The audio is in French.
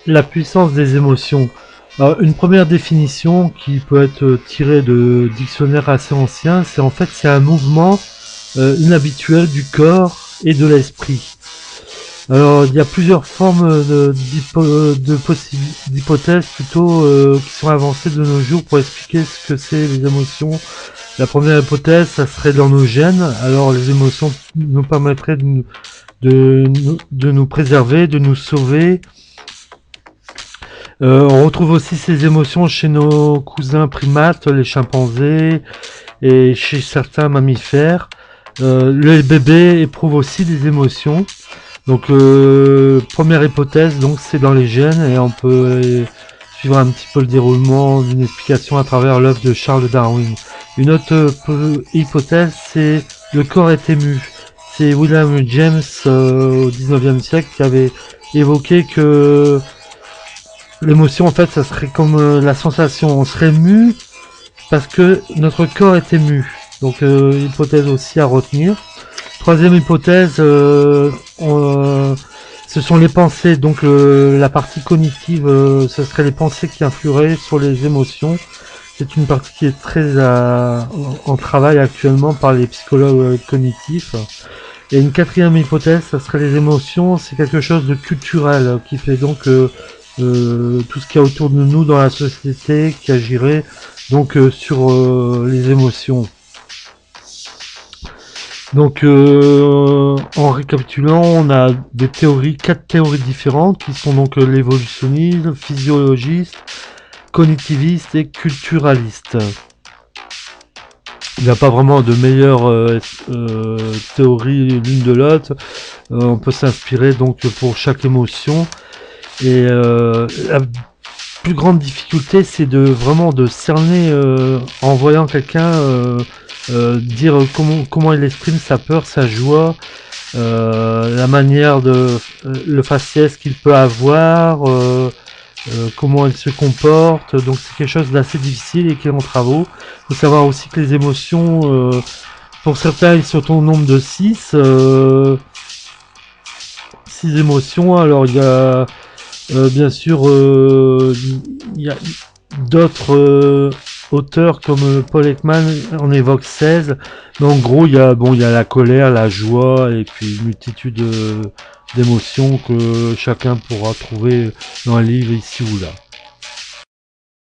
La puissance des émotions. Alors, une première définition qui peut être tirée de dictionnaires assez anciens, c'est en fait c'est un mouvement inhabituel du corps et de l'esprit. Alors il y a plusieurs formes d'hypothèses plutôt qui sont avancées de nos jours pour expliquer ce que c'est les émotions. La première hypothèse, ça serait dans nos gènes. Alors les émotions nous permettraient de nous préserver, de nous sauver. On retrouve aussi ces émotions chez nos cousins primates, les chimpanzés, et chez certains mammifères. Le bébé éprouve aussi des émotions. Donc première hypothèse, donc c'est dans les gènes et on peut suivre un petit peu le déroulement d'une explication à travers l'œuvre de Charles Darwin. Une autre hypothèse, c'est le corps est ému. C'est William James au 19e siècle qui avait évoqué que l'émotion, en fait, ça serait comme la sensation. On serait mu parce que notre corps est ému. Donc, hypothèse aussi à retenir. Troisième hypothèse, ce sont les pensées. Donc, la partie cognitive, ce serait les pensées qui influeraient sur les émotions. C'est une partie qui est très en travail actuellement par les psychologues cognitifs. Et une quatrième hypothèse, ça serait les émotions. C'est quelque chose de culturel qui fait donc tout ce qu'il y a autour de nous dans la société qui agirait donc sur les émotions. Donc en récapitulant, on a quatre théories différentes qui sont donc l'évolutionniste, physiologiste, cognitiviste et culturaliste. Il n'y a pas vraiment de meilleure théorie l'une de l'autre. On peut s'inspirer donc pour chaque émotion. Et la plus grande difficulté, c'est vraiment de cerner en voyant quelqu'un dire comment il exprime sa peur, sa joie, la manière le faciès qu'il peut avoir, comment il se comporte. Donc c'est quelque chose d'assez difficile et qui est en travaux. Il faut savoir aussi que les émotions, pour certains, ils sont au nombre de 6. 6 émotions. Alors il y a bien sûr, il y a d'autres auteurs comme Paul Ekman en évoque 16. Mais en gros, il y a la colère, la joie et puis une multitude d'émotions que chacun pourra trouver dans un livre ici ou là.